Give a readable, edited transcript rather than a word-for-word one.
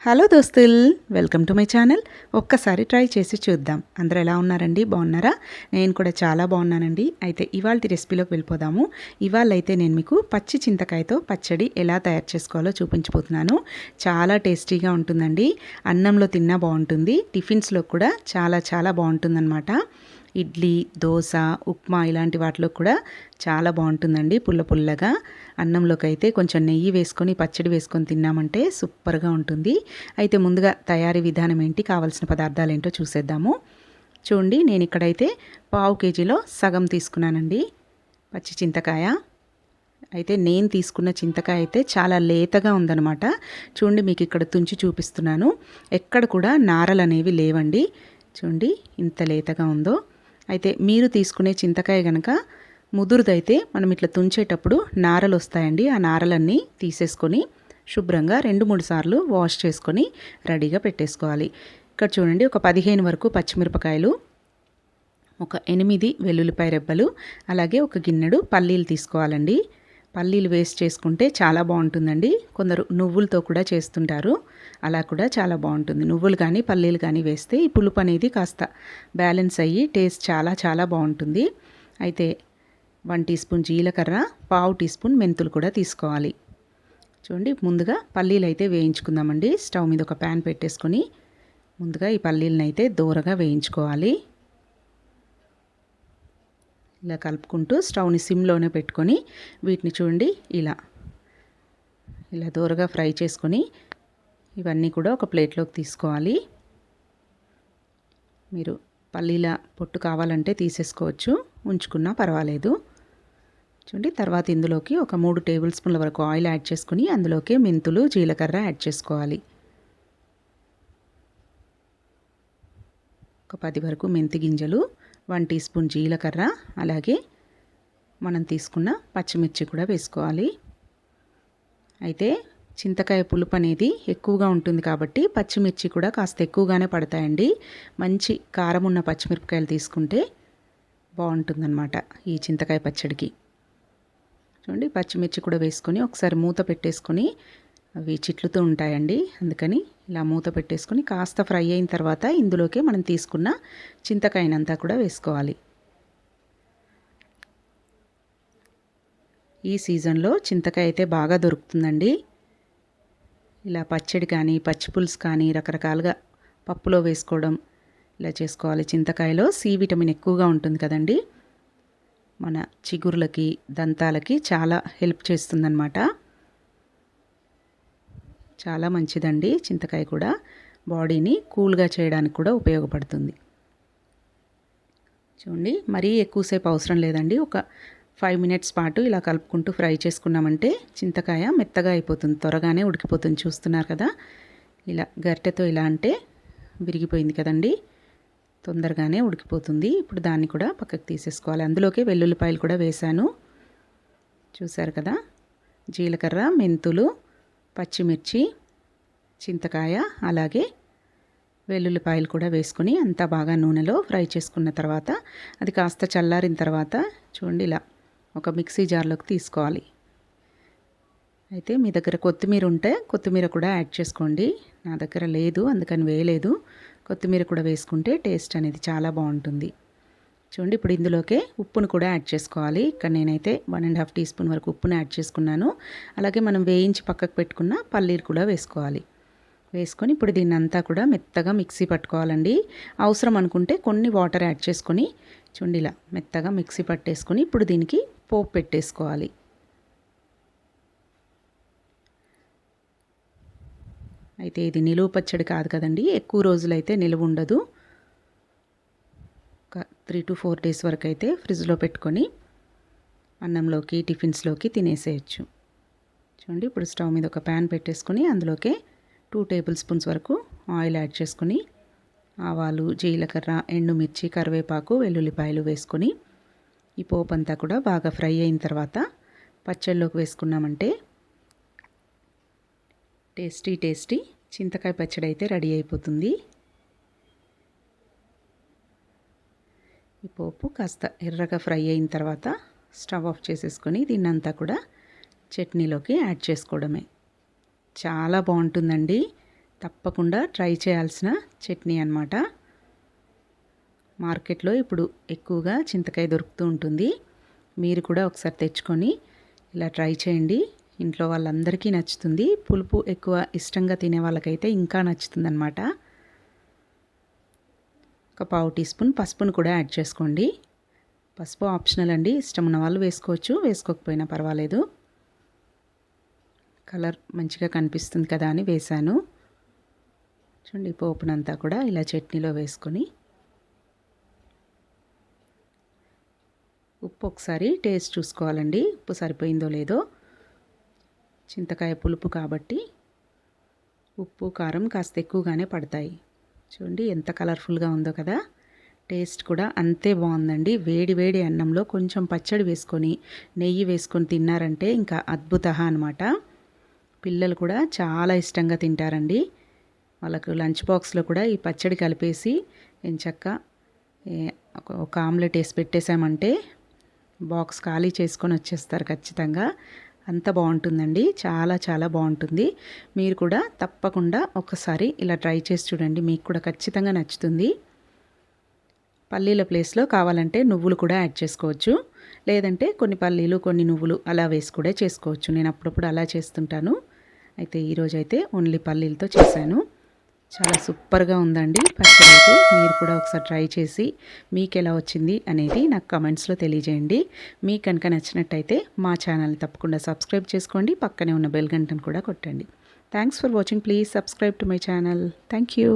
Hello దోస్తుల్, welcome to my channel. ఒక్కసారి try చేసి చూద్దాం. అందరూ ఎలా ఉన్నారండి? బాగున్నారా? నేను కూడా చాలా బాగున్నానండి. అయితే ఇవాళ రెసిపీలోకి వెళ్ళిపోదాము. ఇవాళ అయితే నేను మీకు పచ్చి చింతకాయతో పచ్చడి ఎలా తయారు చేసుకోవాలో చూపించబోతున్నాను. చాలా టేస్టీగా ఉంటుందండి. అన్నంలో తిన్నా బాగుంటుంది, టిఫిన్స్లో కూడా చాలా చాలా బాగుంటుందన్నమాట. ఇడ్లీ, దోశ, ఉప్మా ఇలాంటి వాటిలో కూడా చాలా బాగుంటుందండి. పుల్ల పుల్లగా అన్నంలోకి అయితే కొంచెం నెయ్యి వేసుకొని పచ్చడి వేసుకొని తిన్నామంటే సూపర్గా ఉంటుంది. అయితే ముందుగా తయారీ విధానం ఏంటి, కావాల్సిన పదార్థాలు ఏంటో చూసేద్దాము. చూడండి, నేను ఇక్కడైతే పావు కేజీలో సగం తీసుకున్నానండి పచ్చి చింతకాయ. అయితే నేను తీసుకున్న చింతకాయ అయితే చాలా లేతగా ఉందన్నమాట. చూడండి, మీకు ఇక్కడ తుంచి చూపిస్తున్నాను. ఎక్కడ కూడా నారలు అనేవి లేవండి. చూడండి ఇంత లేతగా ఉందో. అయితే మీరు తీసుకునే చింతకాయ కనుక ముదురుదైతే మనం ఇట్లా తుంచేటప్పుడు నారలు వస్తాయండి. ఆ నారలన్నీ తీసేసుకొని శుభ్రంగా 2-3 సార్లు వాష్ చేసుకొని రెడీగా పెట్టేసుకోవాలి. ఇక్కడ చూడండి, ఒక 15 వరకు పచ్చిమిరపకాయలు, ఒక 8 వెల్లుల్లిపాయ రెబ్బలు, అలాగే ఒక గిన్నెడు పల్లీలు తీసుకోవాలండి. పల్లీలు వేస్ట్ చేసుకుంటే చాలా బాగుంటుందండి. కొందరు నువ్వులతో కూడా చేస్తుంటారు, అలా కూడా చాలా బాగుంటుంది. నువ్వులు కానీ పల్లీలు కానీ వేస్తే ఈ పులుపు అనేది కాస్త బ్యాలెన్స్ అయ్యి టేస్ట్ చాలా చాలా బాగుంటుంది. అయితే 1 టీ స్పూన్ జీలకర్ర, పావు టీ స్పూన్ మెంతులు కూడా తీసుకోవాలి. చూడండి, ముందుగా పల్లీలు అయితే వేయించుకుందామండి. స్టవ్ మీద ఒక ప్యాన్ పెట్టేసుకొని ముందుగా ఈ పల్లీలను అయితే దూరగా వేయించుకోవాలి. ఇలా కలుపుకుంటూ స్టవ్ని సిమ్లోనే పెట్టుకొని వీటిని చూడండి ఇలా దూరగా ఫ్రై చేసుకొని ఇవన్నీ కూడా ఒక ప్లేట్లోకి తీసుకోవాలి. మీరు పల్లీల పొట్టు కావాలంటే తీసేసుకోవచ్చు, ఉంచుకున్నా పర్వాలేదు. చూడండి, తర్వాత ఇందులోకి ఒక 3 టేబుల్ స్పూన్ల వరకు ఆయిల్ యాడ్ చేసుకుని అందులోకి మెంతులు, జీలకర్ర యాడ్ చేసుకోవాలి. ఒక 10 వరకు మెంతి గింజలు, 1 టీ స్పూన్ జీలకర్ర, అలాగే మనం తీసుకున్న పచ్చిమిర్చి కూడా వేసుకోవాలి. అయితే చింతకాయ పులుపు అనేది ఎక్కువగా ఉంటుంది కాబట్టి పచ్చిమిర్చి కూడా కాస్త ఎక్కువగానే పడతాయండి. మంచి కారం ఉన్న పచ్చిమిరపకాయలు తీసుకుంటే బాగుంటుందన్నమాట ఈ చింతకాయ పచ్చడికి. చూడండి, పచ్చిమిర్చి కూడా వేసుకొని ఒకసారి మూత పెట్టేసుకొని, అవి చిట్లుతూ ఉంటాయండి, అందుకని ఇలా మూత పెట్టేసుకొని కాస్త ఫ్రై అయిన తర్వాత ఇందులోకి మనం తీసుకున్న చింతకాయనంతా కూడా వేసుకోవాలి. ఈ సీజన్లో చింతకాయ అయితే బాగా దొరుకుతుందండి. ఇలా పచ్చడి కానీ పచ్చి పులుసు కానీ రకరకాలుగా పప్పులో వేసుకోవడం ఇలా చేసుకోవాలి. చింతకాయలో సి విటమిన్ ఎక్కువగా ఉంటుంది కదండి, మన చిగుర్లకి దంతాలకి చాలా హెల్ప్ చేస్తుందన్నమాట. చాలా మంచిదండి చింతకాయ కూడా. బాడీని కూల్గా చేయడానికి కూడా ఉపయోగపడుతుంది. చూడండి, మరీ ఎక్కువసేపు అవసరం లేదండి. ఒక 5 మినిట్స్ పాటు ఇలా కలుపుకుంటూ ఫ్రై చేసుకున్నామంటే చింతకాయ మెత్తగా అయిపోతుంది, త్వరగానే ఉడికిపోతుంది. చూస్తున్నారు కదా, ఇలా గరిటెతో ఇలా అంటే విరిగిపోయింది కదండి, తొందరగానే ఉడికిపోతుంది. ఇప్పుడు దాన్ని కూడా పక్కకు తీసేసుకోవాలి. అందులోకి వెల్లుల్లిపాయలు కూడా వేశాను, చూశారు కదా. జీలకర్ర, మెంతులు, పచ్చిమిర్చి, చింతకాయ, అలాగే వెల్లుల్లిపాయలు కూడా వేసుకొని అంతా బాగా నూనెలో ఫ్రై చేసుకున్న తర్వాత అది కాస్త చల్లారిన తర్వాత చూడండి ఇలా ఒక మిక్సీ జార్లోకి తీసుకోవాలి. అయితే మీ దగ్గర కొత్తిమీర ఉంటే కొత్తిమీర కూడా యాడ్ చేసుకోండి. నా దగ్గర లేదు, అందుకని వేయలేదు. కొత్తిమీర కూడా వేసుకుంటే టేస్ట్ అనేది చాలా బాగుంటుంది. చూడండి, ఇప్పుడు ఇందులోకే ఉప్పును కూడా యాడ్ చేసుకోవాలి. ఇక్కడ నేనైతే 1.5 టీ స్పూన్ వరకు ఉప్పును యాడ్ చేసుకున్నాను. అలాగే మనం వేయించి పక్కకు పెట్టుకున్న పల్లీలు కూడా వేసుకోవాలి. వేసుకొని ఇప్పుడు దీన్ని అంతా కూడా మెత్తగా మిక్సీ పట్టుకోవాలండి. అవసరం అనుకుంటే కొన్ని వాటర్ యాడ్ చేసుకొని చూడండి ఇలా మెత్తగా మిక్సీ పట్టేసుకొని ఇప్పుడు దీనికి పోపు పెట్టేసుకోవాలి. అయితే ఇది నిలువ పచ్చడి కాదు కదండి, ఎక్కువ రోజులైతే నిలువ ఉండదు. ఒక 3 to 4 డేస్ వరకు అయితే ఫ్రిడ్జ్లో పెట్టుకొని అన్నంలోకి టిఫిన్స్లోకి తినేసేయచ్చు. చూడండి, ఇప్పుడు స్టవ్ మీద ఒక ప్యాన్ పెట్టేసుకొని అందులోకి 2 టేబుల్ స్పూన్స్ వరకు ఆయిల్ యాడ్ చేసుకొని ఆవాలు, జీలకర్ర, ఎండుమిర్చి, కరివేపాకు, వెల్లుల్లిపాయలు వేసుకొని ఈ పోపు అంతా కూడా బాగా ఫ్రై అయిన తర్వాత పచ్చళ్ళలోకి వేసుకున్నామంటే టేస్టీ చింతకాయ పచ్చడి అయితే రెడీ అయిపోతుంది. ఈ పోపు కాస్త ఎర్రగా ఫ్రై అయిన తర్వాత స్టవ్ ఆఫ్ చేసేసుకొని దీన్నంతా కూడా చట్నీలోకి యాడ్ చేసుకోవడమే. చాలా బాగుంటుందండి. తప్పకుండా ట్రై చేయాల్సిన చట్నీ అన్నమాట. మార్కెట్లో ఇప్పుడు ఎక్కువగా చింతకాయ దొరుకుతూ ఉంటుంది. మీరు కూడా ఒకసారి తెచ్చుకొని ఇలా ట్రై చేయండి. ఇంట్లో వాళ్ళందరికీ నచ్చుతుంది. పులుపు ఎక్కువ ఇష్టంగా తినే వాళ్ళకైతే ఇంకా నచ్చుతుందన్నమాట. ఒక పావు టీ స్పూన్ పసుపును కూడా యాడ్ చేసుకోండి. పసుపు ఆప్షనల్ అండి, ఇష్టం ఉన్న వాళ్ళు వేసుకోవచ్చు, వేసుకోకపోయినా పర్వాలేదు. కలర్ మంచిగా కనిపిస్తుంది కదా అని వేశాను. చూడండి, పోపునంతా కూడా ఇలా చట్నీలో వేసుకొని ఉప్పు ఒకసారి టేస్ట్ చూసుకోవాలండి, ఉప్పు సరిపోయిందో లేదో. చింతకాయ పులుపు కాబట్టి ఉప్పు కారం కాస్త ఎక్కువగానే పడతాయి. చూడండి ఎంత కలర్ఫుల్గా ఉందో కదా. టేస్ట్ కూడా అంతే బాగుందండి. వేడి వేడి అన్నంలో కొంచెం పచ్చడి వేసుకొని నెయ్యి వేసుకొని తిన్నారంటే ఇంకా అద్భుత అన్నమాట. పిల్లలు కూడా చాలా ఇష్టంగా తింటారండి. వాళ్ళకు లంచ్ బాక్స్లో కూడా ఈ పచ్చడి కలిపేసి ఎంచక్కా ఒక ఆమ్లెట్ వేసి పెట్టేసామంటే బాక్స్ ఖాళీ చేసుకొని వచ్చేస్తారు ఖచ్చితంగా. అంత బాగుంటుందండి, చాలా చాలా బాగుంటుంది. మీరు కూడా తప్పకుండా ఒకసారి ఇలా ట్రై చేసి చూడండి, మీకు కూడా ఖచ్చితంగా నచ్చుతుంది. పల్లీల ప్లేస్లో కావాలంటే నువ్వులు కూడా యాడ్ చేసుకోవచ్చు, లేదంటే కొన్ని పల్లీలు కొన్ని నువ్వులు అలా వేసి కూడా చేసుకోవచ్చు. నేను అప్పుడప్పుడు అలా చేస్తుంటాను. అయితే ఈరోజు అయితే ఓన్లీ పల్లీలతో చేశాను. చాలా సూపర్గా ఉందండి పచ్చడి అయితే. మీరు కూడా ఒకసారి ట్రై చేసి మీకు ఎలా వచ్చింది అనేది నాకు కమెంట్స్లో తెలియజేయండి. మీకు కనుక నచ్చినట్టయితే మా ఛానల్ని తప్పకుండా సబ్స్క్రైబ్ చేసుకోండి. పక్కనే ఉన్న బెల్ గంటను కూడా కొట్టండి. Thanks for watching. Please subscribe to my channel. Thank you.